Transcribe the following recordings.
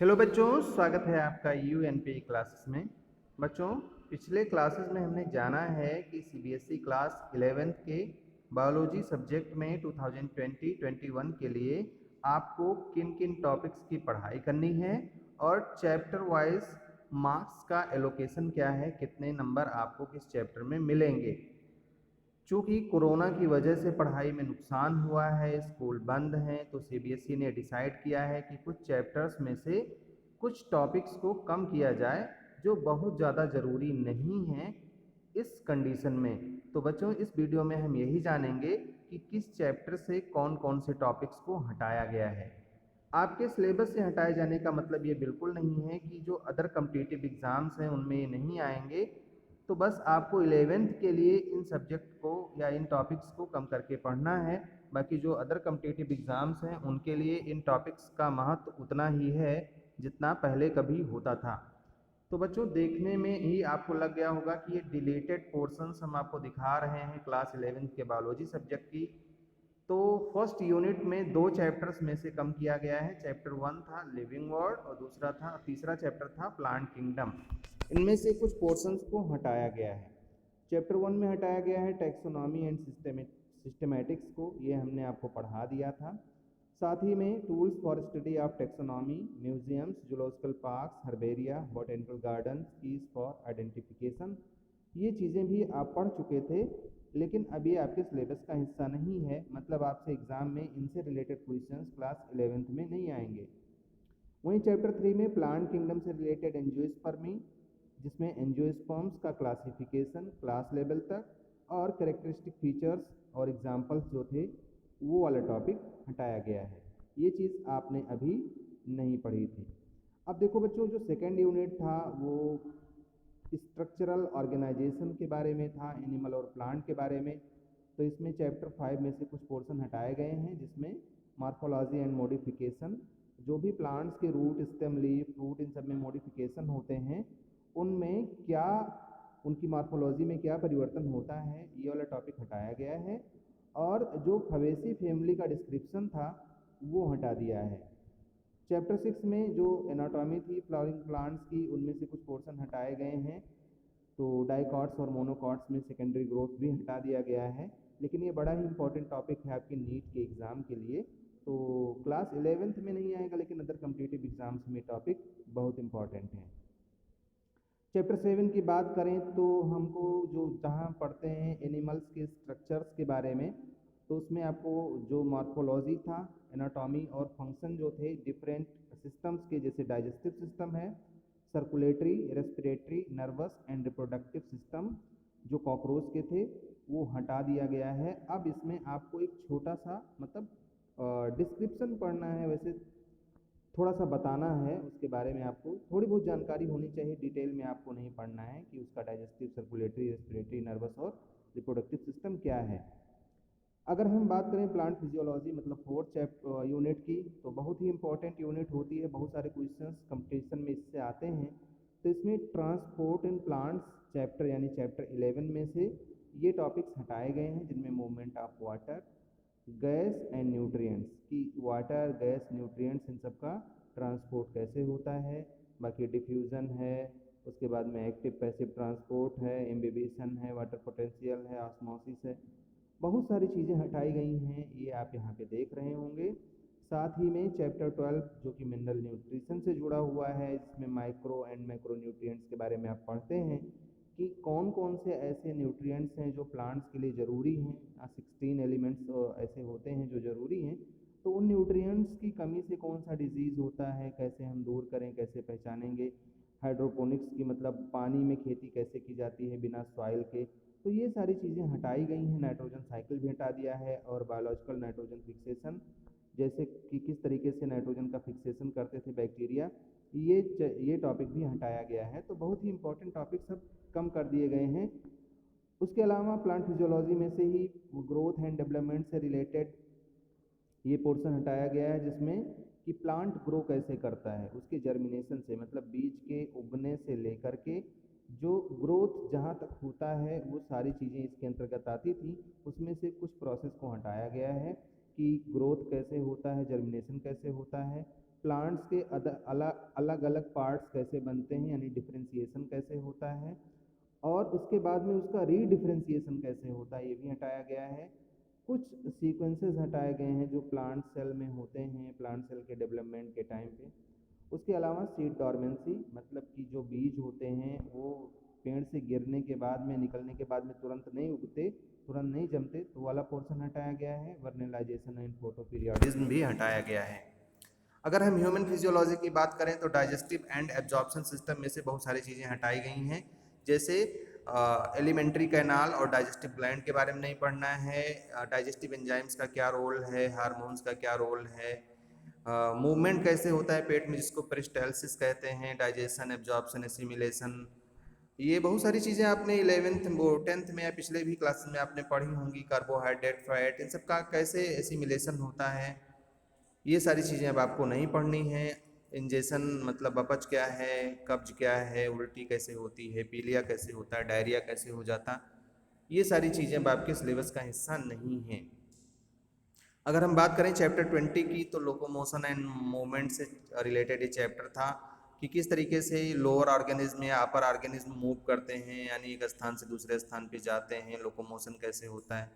Hello बच्चों, स्वागत है आपका यूएनपी क्लासेस में। बच्चों, पिछले क्लासेस में हमने जाना है कि सीबीएसई क्लास 11th के बायोलॉजी सब्जेक्ट में 2020-21 के लिए आपको किन किन टॉपिक्स की पढ़ाई करनी है और चैप्टर वाइज मार्क्स का एलोकेशन क्या है, कितने नंबर आपको किस चैप्टर में मिलेंगे। चूँकि कोरोना की वजह से पढ़ाई में नुकसान हुआ है, स्कूल बंद हैं, तो सीबीएसई ने डिसाइड किया है कि कुछ चैप्टर्स में से कुछ टॉपिक्स को कम किया जाए जो बहुत ज़्यादा ज़रूरी नहीं हैं इस कंडीशन में। तो बच्चों, इस वीडियो में हम यही जानेंगे कि किस चैप्टर से कौन कौन से टॉपिक्स को हटाया गया है। आपके सिलेबस से हटाए जाने का मतलब ये बिल्कुल नहीं है कि जो अदर कॉम्पिटिटिव एग्ज़ाम्स हैं उनमें ये नहीं आएंगे। तो बस आपको 11th के लिए इन सब्जेक्ट को या इन टॉपिक्स को कम करके पढ़ना है। बाकी जो अदर कॉम्पिटिटिव एग्ज़ाम्स हैं उनके लिए इन टॉपिक्स का महत्व उतना ही है जितना पहले कभी होता था। तो बच्चों, देखने में ही आपको लग गया होगा कि ये डिलीटेड पोर्शंस हम आपको दिखा रहे हैं क्लास 11th के बायोलॉजी सब्जेक्ट की। तो फर्स्ट यूनिट में दो चैप्टर्स में से कम किया गया है। चैप्टर 1 था लिविंग वर्ल्ड और तीसरा चैप्टर था प्लांट किंगडम। इनमें से कुछ पोर्शंस को हटाया गया है। चैप्टर 1 में हटाया गया है टैक्सोनॉमी एंड सिस्टेमेटिक्स को, ये हमने आपको पढ़ा दिया था। साथ ही में tools for study of taxonomy, museums, zoological parks, herbaria, botanical gardens, keys for identification, ये चीज़ें भी आप पढ़ चुके थे, लेकिन अब ये आपके सिलेबस का हिस्सा नहीं है। मतलब आपसे एग्ज़ाम में इनसे रिलेटेड क्वेश्चंस क्लास 11th में नहीं आएंगे। वहीं चैप्टर 3 में प्लांट किंगडम से रिलेटेड एंजियोस्पर्मी, जिसमें एंजियोस्पर्म्स का क्लासिफिकेशन क्लास लेवल तक और कैरेक्टरिस्टिक फीचर्स और एग्जाम्पल्स जो थे वो वाला टॉपिक हटाया गया है। ये चीज़ आपने अभी नहीं पढ़ी थी। अब देखो बच्चों, जो सेकेंड यूनिट था वो स्ट्रक्चरल ऑर्गेनाइजेशन के बारे में था, एनिमल और प्लांट के बारे में। तो इसमें चैप्टर 5 में से कुछ पोर्शन हटाए गए हैं, जिसमें मार्फोलॉजी एंड मॉडिफिकेशन, जो भी प्लांट्स के रूट, स्टेम, लीफ, फ्रूट, इन सब में मॉडिफिकेशन होते हैं, उनमें क्या, उनकी मार्फोलॉजी में क्या परिवर्तन होता है, ये वाला टॉपिक हटाया गया है। और जो फवेसी फैमिली का डिस्क्रिप्शन था वो हटा दिया है। चैप्टर 6 में जो एनाटॉमी थी फ्लावरिंग प्लांट्स की, उनमें से कुछ पोर्शन हटाए गए हैं। तो डाइकॉट्स और मोनोकॉट्स में सेकेंडरी ग्रोथ भी हटा दिया गया है। लेकिन ये बड़ा ही इंपॉर्टेंट टॉपिक है आपके नीट के एग्ज़ाम के लिए। तो क्लास 11th में नहीं आएगा, लेकिन अदर कम्पिटिटिव एग्ज़ाम्स में टॉपिक बहुत इंपॉर्टेंट है। चैप्टर 7 की बात करें तो हमको जो जहाँ पढ़ते हैं एनिमल्स के स्ट्रक्चर्स के बारे में, तो उसमें आपको जो मॉर्फोलॉजी था, एनाटॉमी और फंक्शन जो थे डिफरेंट सिस्टम्स के, जैसे डाइजेस्टिव सिस्टम है, circulatory, respiratory, nervous and reproductive system, जो कॉकरोच के थे वो हटा दिया गया है। अब इसमें आपको एक छोटा सा मतलब डिस्क्रिप्शन पढ़ना है, वैसे थोड़ा सा बताना है उसके बारे में, आपको थोड़ी बहुत जानकारी होनी चाहिए, डिटेल में आपको नहीं पढ़ना है कि उसका डाइजेस्टिव, सर्कुलेटरी, रेस्पिरेटरी, नर्वस और रिप्रोडक्टिव सिस्टम क्या है। अगर हम बात करें प्लांट फिजियोलॉजी मतलब फोर्थ यूनिट की, तो बहुत ही इंपॉर्टेंट यूनिट होती है, बहुत सारे क्वेश्चंस कंपटीशन में इससे आते हैं। तो इसमें ट्रांसपोर्ट इन प्लांट्स चैप्टर यानी चैप्टर 11 में से ये टॉपिक्स हटाए गए हैं, जिनमें movement of water, gas and nutrients की, वाटर, गैस, न्यूट्रिएंट्स, इन सब का ट्रांसपोर्ट कैसे होता है। बाकी डिफ्यूज़न है, उसके बाद में एक्टिव पैसिव ट्रांसपोर्ट है, इम्बिबिशन है, वाटर पोटेंशियल है, ऑस्मोसिस है, बहुत सारी चीज़ें हटाई गई हैं, ये आप यहाँ पे देख रहे होंगे। साथ ही में चैप्टर 12 जो कि मिनरल न्यूट्रिशन से जुड़ा हुआ है, इसमें माइक्रो एंड मैक्रो न्यूट्रिएंट्स के बारे में आप पढ़ते हैं कि कौन कौन से ऐसे न्यूट्रिएंट्स हैं जो प्लांट्स के लिए ज़रूरी हैं। 16 एलिमेंट्स ऐसे होते हैं जो ज़रूरी हैं। तो उन न्यूट्रिएंट्स की कमी से कौन सा डिजीज़ होता है, कैसे हम दूर करें, कैसे पहचानेंगे। हाइड्रोपोनिक्स की मतलब पानी में खेती कैसे की जाती है बिना सॉइल के। तो ये सारी चीज़ें हटाई गई हैं। नाइट्रोजन साइकिल भी हटा दिया है और बायोलॉजिकल नाइट्रोजन फिक्सेशन, जैसे कि किस तरीके से नाइट्रोजन का फिक्सेशन करते थे बैक्टीरिया, ये टॉपिक भी हटाया गया है। तो बहुत ही इंपॉर्टेंट टॉपिक सब कम कर दिए गए हैं। उसके अलावा प्लांट फिजियोलॉजी में से ही ग्रोथ एंड डेवलपमेंट से रिलेटेड ये पोर्शन हटाया गया है, जिसमें कि प्लांट ग्रो कैसे करता है, उसके जर्मिनेशन से मतलब बीज के उगने से लेकर के जो ग्रोथ जहाँ तक होता है वो सारी चीज़ें इसके अंतर्गत आती थी। उसमें से कुछ प्रोसेस को हटाया गया है कि ग्रोथ कैसे होता है, जर्मिनेशन कैसे होता है, प्लांट्स के अलग अलग पार्ट्स कैसे बनते हैं, यानी डिफरेंशिएशन कैसे होता है, और उसके बाद में उसका रीडिफरेंशिएशन कैसे होता है ये भी हटाया गया है। कुछ सीक्वेंसेस हटाए गए हैं जो प्लांट सेल में होते हैं प्लांट सेल के डेवलपमेंट के टाइम पे। उसके अलावा सीड डॉर्मेंसी, मतलब कि जो बीज होते हैं वो पेड़ से गिरने के बाद में, निकलने के बाद में तुरंत नहीं उगते, तुरंत नहीं जमते, तो वाला पोर्शन हटाया गया है। वर्नलाइजेशन एंड फोटोपीरियोडिज्म भी हटाया गया है। अगर हम ह्यूमन फिजियोलॉजी की बात करें तो डाइजेस्टिव एंड एब्जॉर्प्शन सिस्टम में से बहुत सारी चीज़ें हटाई गई हैं, जैसे एलिमेंट्री कैनाल और डाइजेस्टिव ग्लैंड के बारे में नहीं पढ़ना है, डाइजेस्टिव एंजाइम्स का क्या रोल है, हार्मोन्स का क्या रोल है, मूवमेंट कैसे होता है पेट में जिसको पेरिस्टाल्सिस कहते हैं, डाइजेशन, एब्जॉर्प्शन, एसिमिलेशन, ये बहुत सारी चीज़ें आपने 11th वो 10th में या पिछले भी क्लास में आपने पढ़ी होंगी। कार्बोहाइड्रेट, फैट, इन सब का कैसे एसिमिलेशन होता है, ये सारी चीज़ें अब आपको नहीं पढ़नी है। इंजेशन मतलब अपच क्या है, कब्ज क्या है, उल्टी कैसे होती है, पीलिया कैसे होता है, डायरिया कैसे हो जाता, ये सारी चीज़ें अब आपके सिलेबस का हिस्सा नहीं है। अगर हम बात करें चैप्टर 20 की तो लोकोमोशन एंड मूवमेंट से रिलेटेड ये चैप्टर था कि किस तरीके से लोअर ऑर्गेनिज्म या अपर ऑर्गेनिज्म मूव करते हैं, यानी एक स्थान से दूसरे स्थान पे जाते हैं, लोकोमोशन कैसे होता है,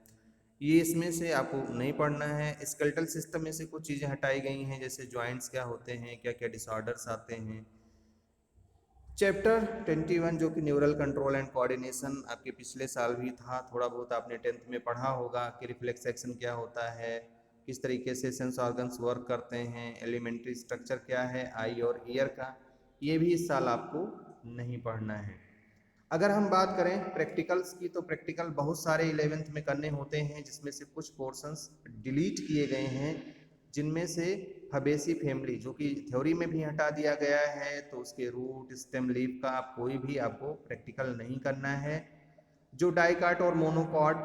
ये इसमें से आपको नहीं पढ़ना है। स्केलेटल सिस्टम में से कुछ चीज़ें हटाई गई हैं, जैसे जॉइंट्स क्या होते हैं, क्या क्या डिसऑर्डर्स आते हैं। चैप्टर 21 जो कि न्यूरल कंट्रोल एंड कोऑर्डिनेशन, आपके पिछले साल भी था, थोड़ा बहुत आपने 10th में पढ़ा होगा कि रिफ्लेक्स एक्शन क्या होता है, किस तरीके से सेंस ऑर्गन्स वर्क करते हैं, एलिमेंट्री स्ट्रक्चर क्या है आई और ईयर का, ये भी इस साल आपको नहीं पढ़ना है। अगर हम बात करें प्रैक्टिकल्स की तो प्रैक्टिकल बहुत सारे 11th में करने होते हैं, जिसमें से कुछ पोर्शंस डिलीट किए गए हैं, जिनमें से फबेसी फैमिली जो कि थ्योरी में भी हटा दिया गया है, तो उसके रूट, स्टेम, लीफ का आप कोई भी आपको प्रैक्टिकल नहीं करना है। जो डाइकाट और मोनोकॉट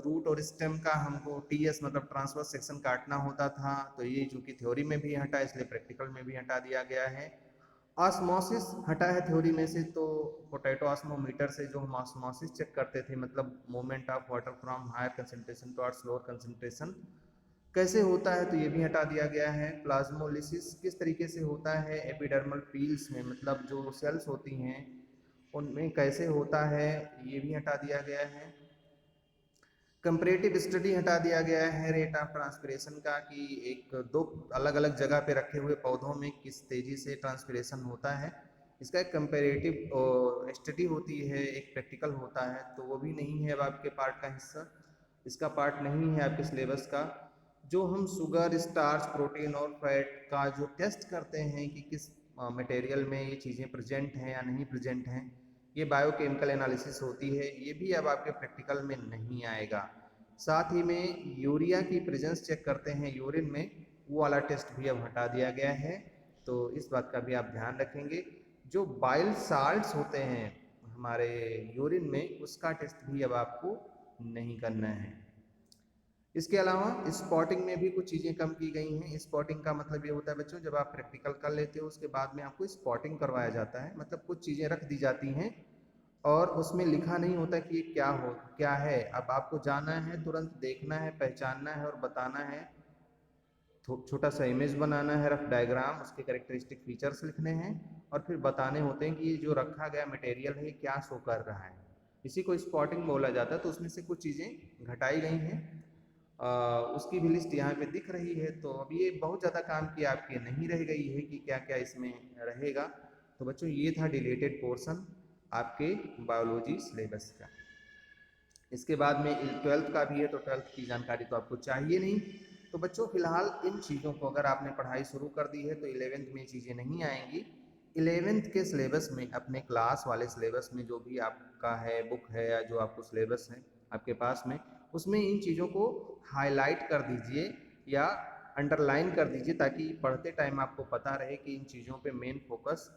रूट और स्टेम का हमको टीएस मतलब ट्रांसवर्स सेक्शन काटना होता था, तो ये चूंकि थ्योरी में भी हटा इसलिए प्रैक्टिकल में भी हटा दिया गया है। ऑस्मोसिस हटा है थ्योरी में से, तो पोटैटो ऑस्मोमीटर से जो हम ऑस्मोसिस चेक करते थे, मतलब movement of water from higher concentration towards lower concentration कैसे होता है, तो ये भी हटा दिया गया है। प्लाज्मोलिसिस किस तरीके से होता है एपिडर्मल पील्स में, मतलब जो सेल्स होती हैं उनमें कैसे होता है, ये भी हटा दिया गया है। कंपैरेटिव स्टडी हटा दिया गया है रेट ऑफ ट्रांसपिरेशन का, कि एक दो अलग अलग जगह पे रखे हुए पौधों में किस तेजी से ट्रांसपिरेशन होता है, इसका एक कंपैरेटिव स्टडी होती है, एक प्रैक्टिकल होता है, तो वो भी नहीं है अब आपके पार्ट का हिस्सा, इसका पार्ट नहीं है आपके सिलेबस का। जो हम शुगर, स्टार्च, प्रोटीन और फैट का जो टेस्ट करते हैं कि किस मटेरियल में ये चीज़ें प्रेजेंट हैं या नहीं प्रेजेंट हैं, ये बायोकेमिकल एनालिसिस होती है, ये भी अब आपके प्रैक्टिकल में नहीं आएगा। साथ ही में यूरिया की प्रेजेंस चेक करते हैं यूरिन में, वो वाला टेस्ट भी अब हटा दिया गया है, तो इस बात का भी आप ध्यान रखेंगे। जो बाइल साल्ट्स होते हैं हमारे यूरिन में, उसका टेस्ट भी अब आपको नहीं करना है। इसके अलावा स्पॉटिंग में भी कुछ चीज़ें कम की गई हैं। स्पॉटिंग का मतलब ये होता है बच्चों, जब आप प्रैक्टिकल कर लेते हो उसके बाद में आपको स्पॉटिंग करवाया जाता है, मतलब कुछ चीज़ें रख दी जाती हैं और उसमें लिखा नहीं होता कि ये क्या है, अब आपको जाना है, तुरंत देखना है, पहचानना है और बताना है। छोटा सा इमेज बनाना है, रफ डायग्राम, उसके कैरेक्टरिस्टिक फीचर्स लिखने हैं और फिर बताने होते हैं कि ये जो रखा गया मटेरियल है क्या शो कर रहा है। इसी को स्पॉटिंग बोला जाता है। तो उसमें से कुछ चीज़ें घटाई गई हैं, उसकी भी लिस्ट यहाँ पे दिख रही है। तो अब ये बहुत ज़्यादा काम की आपकी नहीं रह गई है कि क्या क्या इसमें रहेगा। तो बच्चों ये था डिलेटेड पोर्शन आपके बायोलॉजी सिलेबस का। इसके बाद में 12th का भी है, तो 12th की जानकारी तो आपको चाहिए नहीं। तो बच्चों फिलहाल इन चीज़ों को अगर आपने पढ़ाई शुरू कर दी है तो 11th में चीज़ें नहीं आएंगी। 11th के सिलेबस में, अपने क्लास वाले सिलेबस में जो भी आपका है बुक है या जो आपको सिलेबस है आपके पास में, उसमें इन चीज़ों को हाईलाइट कर दीजिए या अंडरलाइन कर दीजिए, ताकि पढ़ते टाइम आपको पता रहे कि इन चीज़ों पे मेन फोकस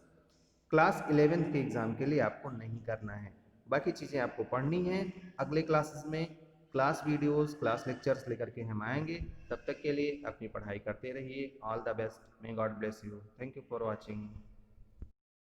क्लास 11th के एग्ज़ाम के लिए आपको नहीं करना है। बाकी चीज़ें आपको पढ़नी हैं। अगले क्लासेस में क्लास वीडियोस, क्लास लेक्चर्स लेकर के हम आएंगे। तब तक के लिए अपनी पढ़ाई करते रहिए। All the best. May God bless you. Thank you for watching.